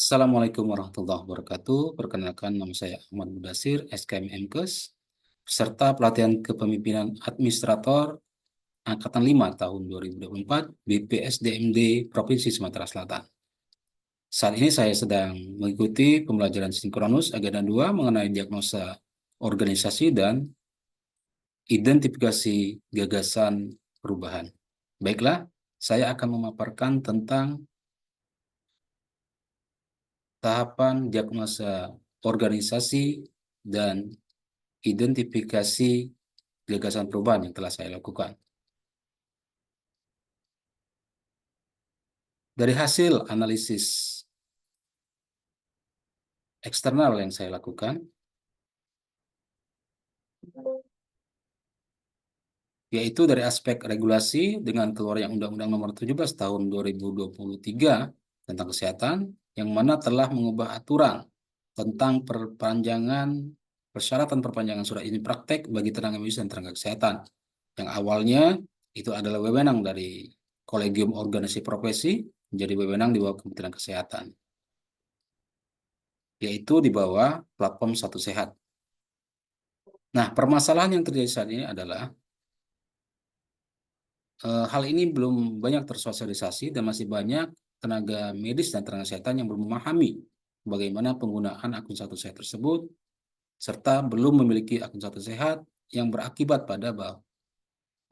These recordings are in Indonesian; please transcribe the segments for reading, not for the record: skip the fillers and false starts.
Assalamualaikum warahmatullahi wabarakatuh. Perkenalkan, nama saya Ahmad Mudasir, SKM MKes, peserta pelatihan kepemimpinan administrator Angkatan 5 tahun 2024 BPSDMD Provinsi Sumatera Selatan. Saat ini saya sedang mengikuti pembelajaran sinkronus agenda 2 mengenai diagnosa organisasi dan identifikasi gagasan perubahan. Baiklah, saya akan memaparkan tentang tahapan diagnosa organisasi dan identifikasi gagasan perubahan yang telah saya lakukan. Dari hasil analisis eksternal yang saya lakukan, yaitu dari aspek regulasi dengan keluarnya Undang-Undang Nomor 17 Tahun 2023 tentang kesehatan, yang mana telah mengubah aturan tentang persyaratan perpanjangan surat izin praktek bagi tenaga medis dan tenaga kesehatan. Yang awalnya itu adalah wewenang dari Kolegium Organisasi Profesi menjadi wewenang di bawah Kementerian Kesehatan, yaitu di bawah platform Satu Sehat. Nah, permasalahan yang terjadi saat ini adalah hal ini belum banyak tersosialisasi dan masih banyak tenaga medis dan tenaga kesehatan yang belum memahami bagaimana penggunaan akun Satu Sehat tersebut, serta belum memiliki akun Satu Sehat yang berakibat pada bahwa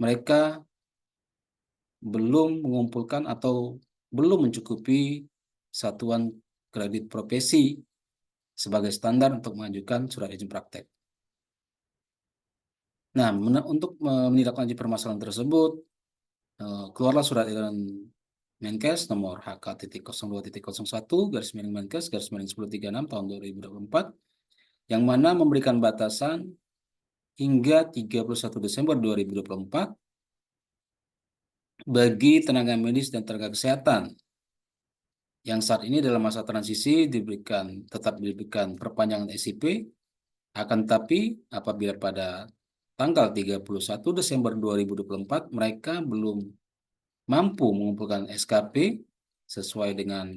mereka belum mengumpulkan atau belum mencukupi satuan kredit profesi sebagai standar untuk mengajukan surat izin praktek. Nah, untuk menindaklanjuti permasalahan tersebut, keluarlah surat edaran Menkes nomor HK.02.01 garis miring Menkes garis miring 1036 tahun 2024 yang mana memberikan batasan hingga 31 Desember 2024 bagi tenaga medis dan tenaga kesehatan yang saat ini dalam masa transisi tetap diberikan perpanjangan SIP, akan tetapi apabila pada tanggal 31 Desember 2024 mereka belum mampu mengumpulkan SKP sesuai dengan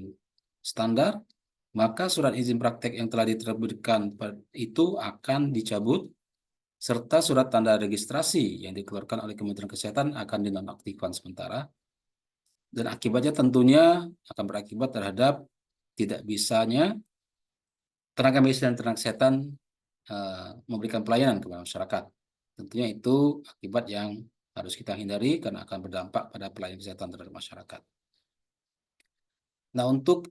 standar, maka surat izin praktek yang telah diterbitkan itu akan dicabut, serta surat tanda registrasi yang dikeluarkan oleh Kementerian Kesehatan akan dinonaktifkan sementara, dan akibatnya tentunya akan berakibat terhadap tidak bisanya tenaga medis dan tenaga kesehatan memberikan pelayanan kepada masyarakat. Tentunya itu akibat yang harus kita hindari karena akan berdampak pada pelayanan kesehatan terhadap masyarakat. Nah, untuk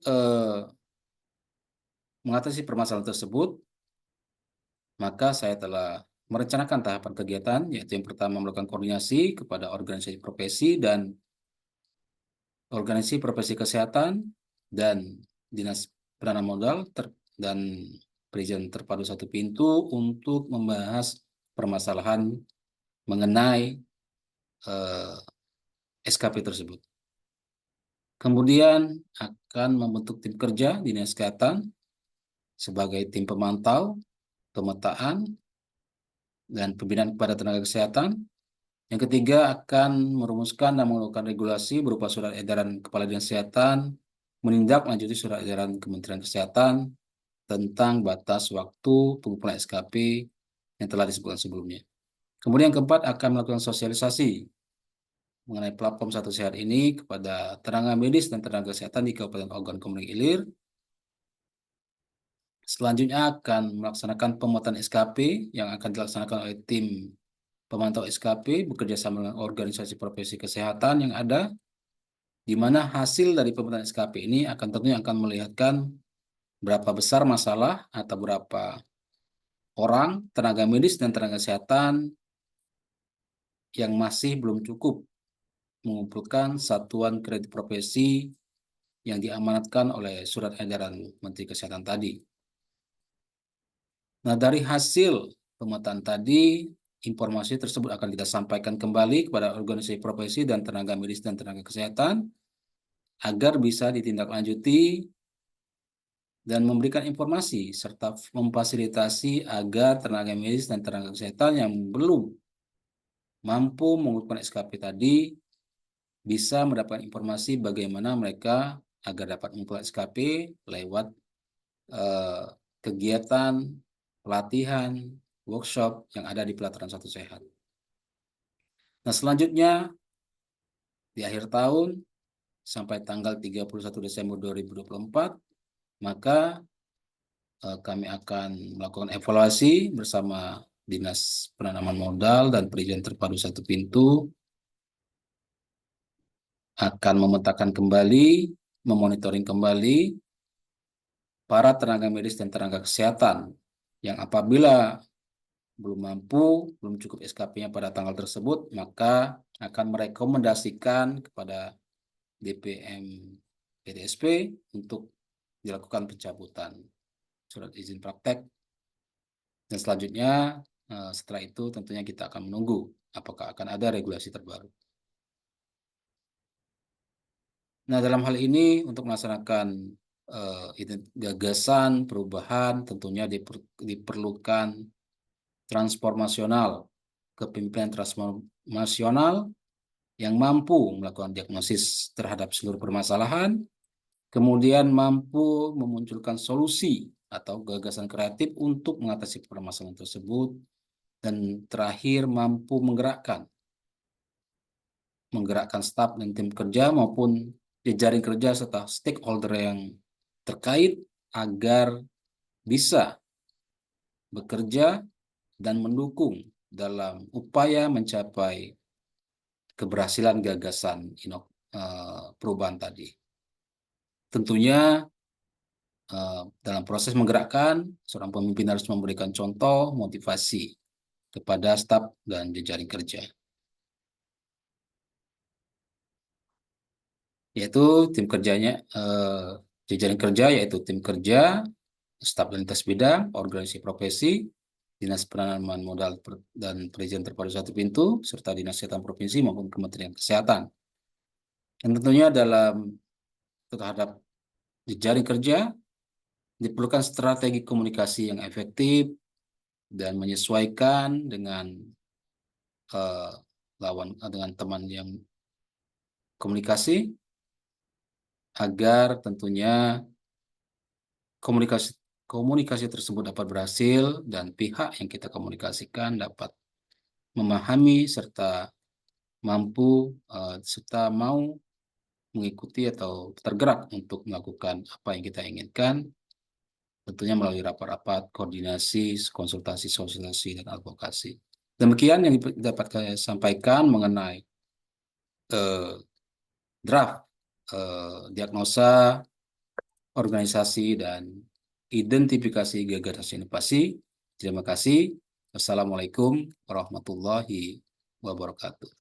mengatasi permasalahan tersebut, maka saya telah merencanakan tahapan kegiatan, yaitu yang pertama melakukan koordinasi kepada organisasi profesi dan organisasi profesi kesehatan dan Dinas Penanaman Modal dan perizinan terpadu satu pintu untuk membahas permasalahan mengenai SKP tersebut. Kemudian akan membentuk tim kerja Dinas Kesehatan sebagai tim pemantau, pemetaan, dan pembinaan kepada tenaga kesehatan. Yang ketiga akan merumuskan dan mengeluarkan regulasi berupa surat edaran Kepala Dinas Kesehatan, menindaklanjuti surat edaran Kementerian Kesehatan tentang batas waktu pengumpulan SKP yang telah disebutkan sebelumnya. Kemudian yang keempat akan melakukan sosialisasi mengenai platform Satu Sehat ini kepada tenaga medis dan tenaga kesehatan di Kabupaten Ogan Komering Ilir. Selanjutnya akan melaksanakan pemuatan SKP yang akan dilaksanakan oleh tim pemantau SKP bekerja sama dengan organisasi profesi kesehatan yang ada, di mana hasil dari pemetaan SKP ini tentunya akan melihatkan berapa besar masalah atau berapa orang tenaga medis dan tenaga kesehatan yang masih belum cukup mengumpulkan satuan kredit profesi yang diamanatkan oleh surat edaran Menteri Kesehatan tadi. Nah, dari hasil pemetaan tadi, informasi tersebut akan kita sampaikan kembali kepada organisasi profesi dan tenaga medis dan tenaga kesehatan agar bisa ditindaklanjuti dan memberikan informasi serta memfasilitasi agar tenaga medis dan tenaga kesehatan yang belum mampu mengumpulkan SKP tadi bisa mendapatkan informasi bagaimana mereka agar dapat memperoleh SKP lewat kegiatan, pelatihan, workshop yang ada di Pelataran Satu Sehat. Nah, selanjutnya di akhir tahun sampai tanggal 31 Desember 2024, maka kami akan melakukan evaluasi bersama Dinas Penanaman Modal dan Perizinan Terpadu Satu Pintu, akan memetakan kembali, memonitoring kembali para tenaga medis dan tenaga kesehatan yang apabila belum mampu, belum cukup SKP-nya pada tanggal tersebut, maka akan merekomendasikan kepada DPM PTSP untuk dilakukan pencabutan surat izin praktek. Dan selanjutnya, setelah itu tentunya kita akan menunggu apakah akan ada regulasi terbaru. Nah, dalam hal ini untuk melaksanakan gagasan perubahan tentunya diperlukan transformasional, kepemimpinan transformasional yang mampu melakukan diagnosis terhadap seluruh permasalahan, kemudian mampu memunculkan solusi atau gagasan kreatif untuk mengatasi permasalahan tersebut, dan terakhir mampu menggerakkan staf dan tim kerja maupun jejaring kerja serta stakeholder yang terkait agar bisa bekerja dan mendukung dalam upaya mencapai keberhasilan gagasan perubahan tadi. Tentunya dalam proses menggerakkan, seorang pemimpin harus memberikan contoh motivasi kepada staf dan jejaring kerja. Yaitu tim kerjanya, jejaring kerja yaitu tim kerja, staf dan lintas bidang, organisasi profesi, Dinas Penanaman Modal dan Perizinan Terpadu Satu Pintu, serta Dinas Kesehatan Provinsi maupun Kementerian Kesehatan. Dan tentunya dalam terhadap jejaring kerja, diperlukan strategi komunikasi yang efektif dan menyesuaikan dengan dengan teman yang komunikasi, agar tentunya komunikasi tersebut dapat berhasil dan pihak yang kita komunikasikan dapat memahami serta mampu serta mau mengikuti atau tergerak untuk melakukan apa yang kita inginkan, tentunya melalui rapat-rapat, koordinasi, konsultasi, dan advokasi. Demikian yang dapat saya sampaikan mengenai draft diagnosa, organisasi, dan identifikasi gagasan inovasi. Terima kasih. Wassalamualaikum warahmatullahi wabarakatuh.